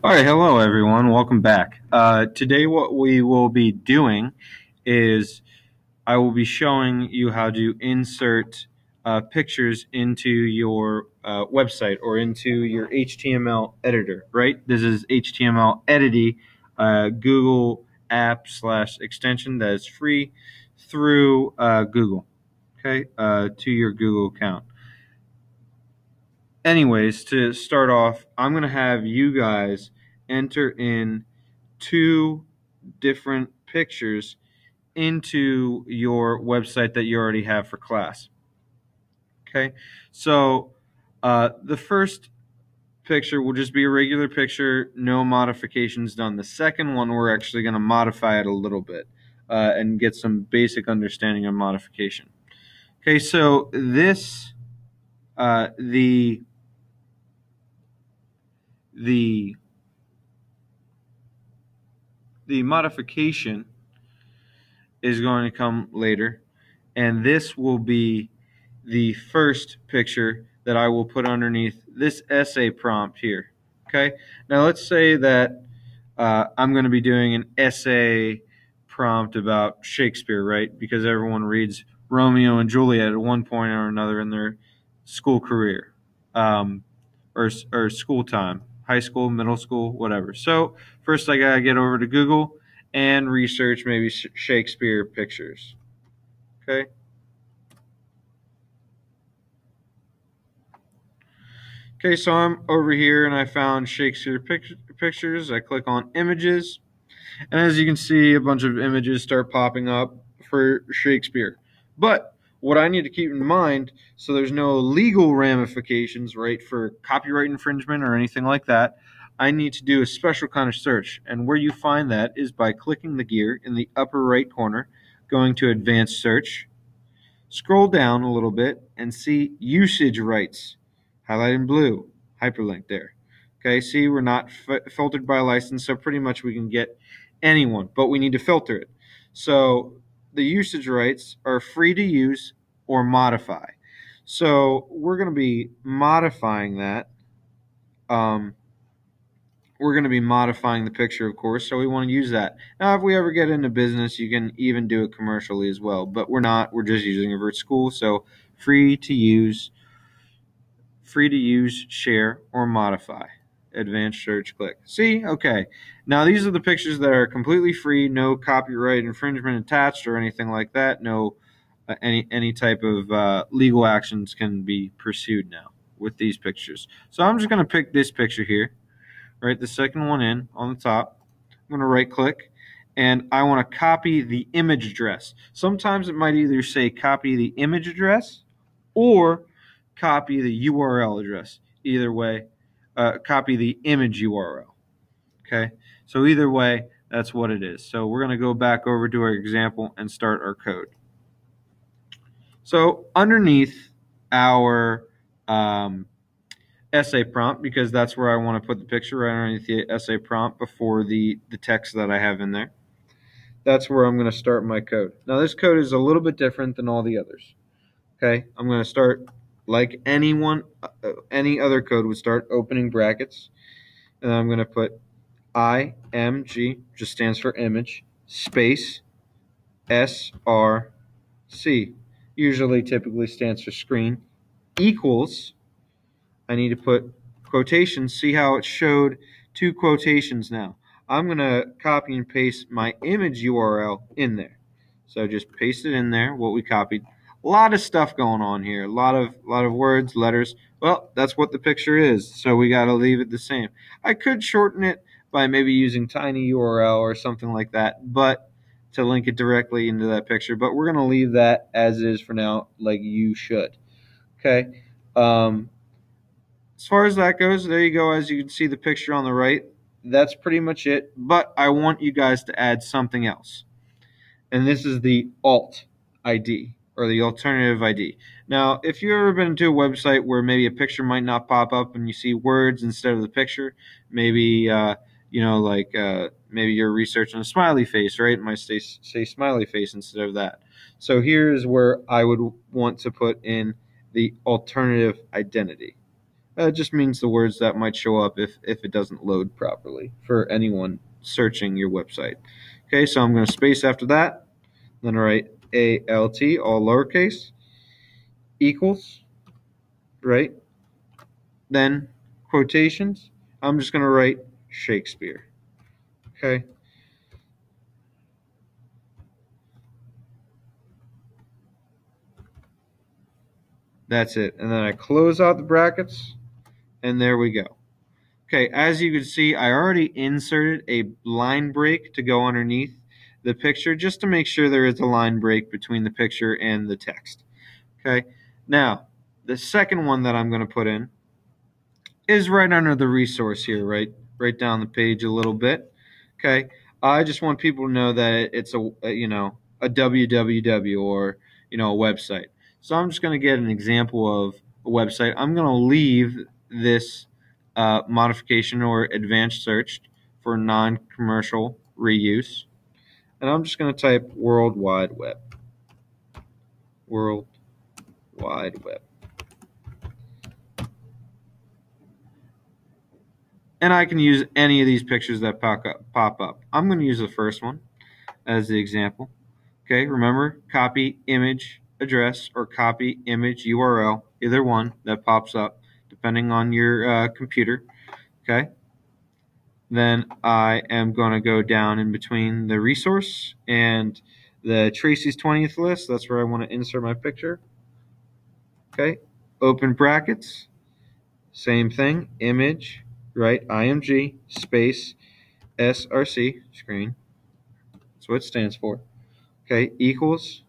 All right, hello everyone. Welcome back. Today, what we will be doing is I will be showing you how to insert pictures into your website or into your HTML editor. Right? This is HTML editing, Google app slash extension that is free through Google. Okay, to your Google account. Anyways, to start off, I'm going to have you guys enter in two different pictures into your website that you already have for class. Okay, so the first picture will just be a regular picture, no modifications done. The second one, we're actually going to modify it a little bit and get some basic understanding of modification. Okay, so this, the modification is going to come later, and this will be the first picture that I will put underneath this essay prompt here. Okay, now let's say that I'm going to be doing an essay prompt about Shakespeare, right? Because everyone reads Romeo and Juliet at one point or another in their school career, or school time, high school, middle school, whatever. So first I got to get over to Google and research maybe Shakespeare pictures. Okay. Okay, so I'm over here and I found Shakespeare pictures. I click on images, and as you can see, a bunch of images start popping up for Shakespeare. But what I need to keep in mind, so there's no legal ramifications, right, for copyright infringement or anything like that, I need to do a special kind of search. And where you find that is by clicking the gear in the upper right corner, going to Advanced Search, scroll down a little bit, and see Usage Rights, highlighted in blue, hyperlink there. Okay, see, we're not filtered by license, so pretty much we can get anyone, but we need to filter it. So the usage rights are free to use or modify. So we're going to be modifying that. We're going to be modifying the picture, of course, so we want to use that. Now, if we ever get into business, you can even do it commercially as well, but we're not. We're just using it for school, so free to use, share, or modify. Advanced search, click. See? Okay. Now, these are the pictures that are completely free, no copyright infringement attached or anything like that. No any type of legal actions can be pursued now with these pictures. So I'm just going to pick this picture here, right? The second one in on the top. I'm going to right click, and I want to copy the image address. Sometimes it might either say copy the image address or copy the URL address. Either way, copy the image URL. Okay, so either way, that's what it is. So we're going to go back over to our example and start our code. So underneath our essay prompt, because that's where I want to put the picture, right underneath the essay prompt before the text that I have in there. That's where I'm going to start my code. Now this code is a little bit different than all the others. Okay, I'm going to start like any other code would start, opening brackets, and I'm going to put IMG, just stands for image, space SRC, usually typically stands for screen, equals, I need to put quotations. See how it showed two quotations now. I'm going to copy and paste my image URL in there. So just paste it in there, what we copied. A lot of stuff going on here. A lot of words, letters. Well, that's what the picture is, so we got to leave it the same. I could shorten it by maybe using tinyURL or something like that, but to link it directly into that picture. But we're going to leave that as is for now, like you should. Okay. As far as that goes, there you go. As you can see the picture on the right, that's pretty much it. But I want you guys to add something else. And this is the alt ID, or the alternative ID. Now, if you've ever been to a website where maybe a picture might not pop up and you see words instead of the picture, maybe maybe you're researching a smiley face, right? It might say smiley face instead of that. So here's where I would want to put in the alternative identity. It just means the words that might show up if it doesn't load properly for anyone searching your website. Okay, so I'm going to space after that, then write ALT, all lowercase, equals, right? Then quotations, I'm just going to write Shakespeare. Okay. That's it. And then I close out the brackets, and there we go. Okay, as you can see, I already inserted a line break to go underneath the picture just to make sure there is a line break between the picture and the text. Okay, now the second one that I'm going to put in is right under the resource here, right down the page a little bit. Okay, I just want people to know that it's a www or a website. So I'm just going to get an example of a website. I'm going to leave this modification or advanced search for non-commercial reuse, and I'm just going to type World Wide Web. World Wide Web. And I can use any of these pictures that pop up. I'm going to use the first one as the example. Okay, remember, copy image address or copy image URL, either one that pops up, depending on your computer. Okay, then I am going to go down in between the resource and the Tracy's 20th list. That's where I want to insert my picture. Okay, open brackets, same thing, image, right, IMG, space, SRC, screen, that's what it stands for. Okay, equals,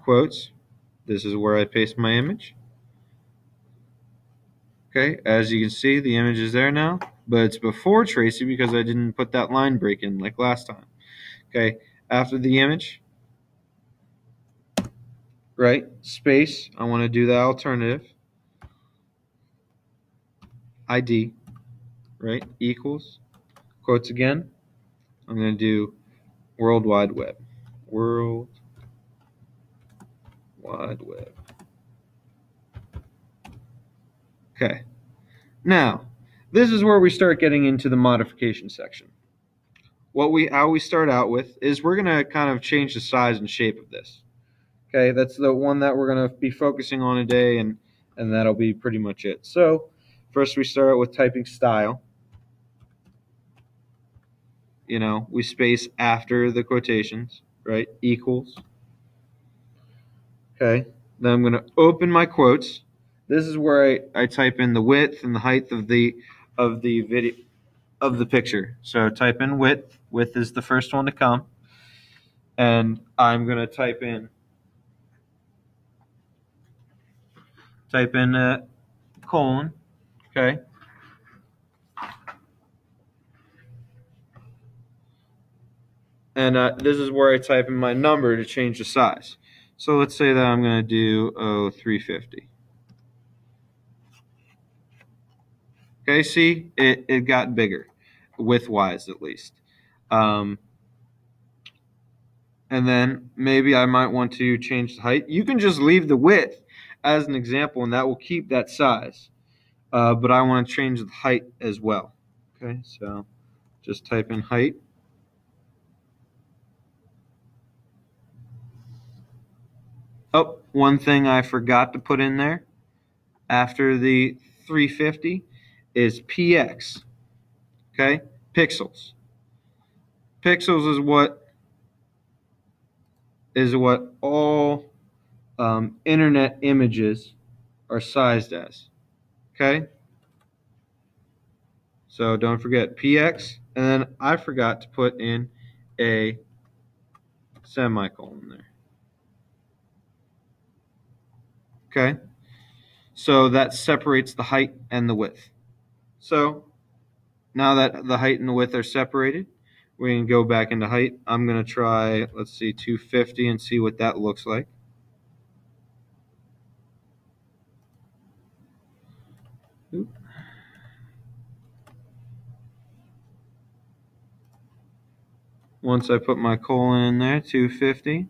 quotes, this is where I paste my image. Okay, as you can see, the image is there now, but it's before Tracy because I didn't put that line break in like last time. Okay, after the image, right, space, I want to do the alternative, ID, right, equals, quotes again, I'm going to do World Wide Web. World Wide Web. Okay. Now, this is where we start getting into the modification section. How we start out with is we're going to kind of change the size and shape of this. Okay, that's the one that we're going to be focusing on today, and that'll be pretty much it. So, first we start out with typing style. We space after the quotations, right? Equals. Okay, then I'm going to open my quotes. This is where I type in the width and the height of the video of the picture. So type in width. Width is the first one to come, and I'm going to type in colon. Okay. And this is where I type in my number to change the size. So let's say that I'm going to do 350. Okay, see, it got bigger, width-wise at least. And then maybe I might want to change the height. You can just leave the width as an example, and that will keep that size. But I want to change the height as well. Okay, so just type in height. Oh, one thing I forgot to put in there after the 350 is px. Okay, pixels. Pixels is what all internet images are sized as. Okay, so don't forget px, and then I forgot to put in a semicolon there. Okay, so that separates the height and the width. So now that the height and the width are separated, we can go back into height. I'm going to try, let's see, 250 and see what that looks like. Oop. Once I put my colon in there, 250.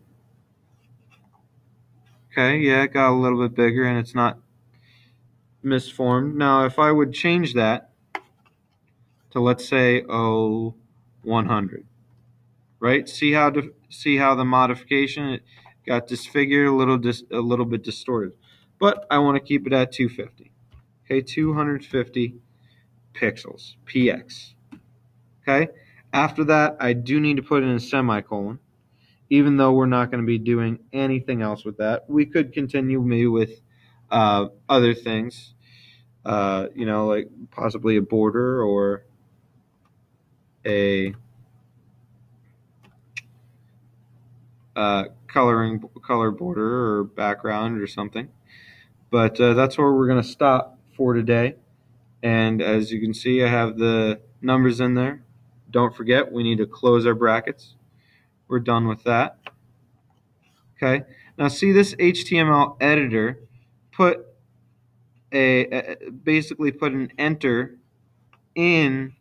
Okay, yeah, it got a little bit bigger, and it's not misformed. Now, if I would change that to, let's say, 100, right? See how the modification, it got disfigured, a little bit distorted. But I want to keep it at 250. Okay, 250 pixels, px. Okay? After that, I do need to put in a semicolon. Even though we're not going to be doing anything else with that, we could continue maybe with other things, like possibly a border or a color border or background or something. But that's where we're going to stop for today. And as you can see, I have the numbers in there. Don't forget, we need to close our brackets. We're done with that. Okay. Now see this HTML editor, basically put an enter in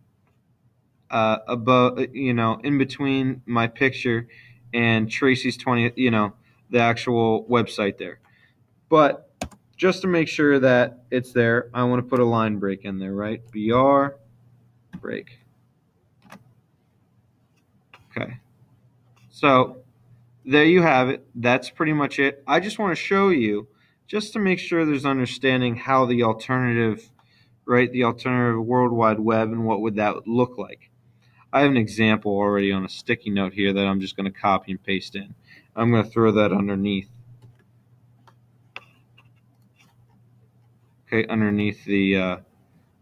above, in between my picture and Tracy's 20, the actual website there. But just to make sure that it's there, I want to put a line break in there, right? BR break. Okay. So there you have it. That's pretty much it. I just want to show you, just to make sure there's understanding how the alternative, right, the alternative World Wide Web and what would that look like. I have an example already on a sticky note here that I'm just going to copy and paste in. I'm going to throw that underneath. Okay, underneath the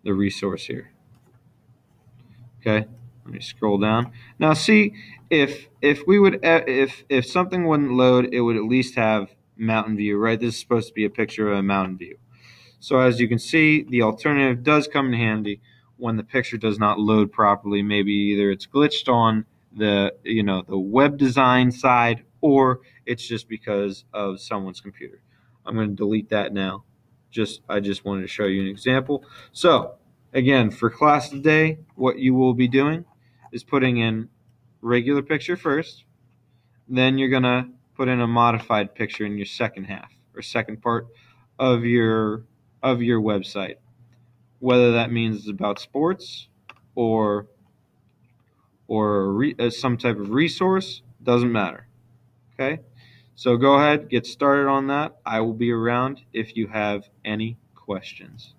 resource here. Okay, let me scroll down. Now see, if something wouldn't load, it would at least have mountain view, right? This is supposed to be a picture of a mountain view. So as you can see, the alternative does come in handy when the picture does not load properly. Maybe either it's glitched on the web design side, or it's just because of someone's computer. I'm going to delete that now. I just wanted to show you an example. So again, for class today, what you will be doing is putting in regular picture first. Then you're going to put in a modified picture in your second half or second part of your website. Whether that means it's about sports or some type of resource, doesn't matter. Okay? So go ahead, get started on that. I will be around if you have any questions.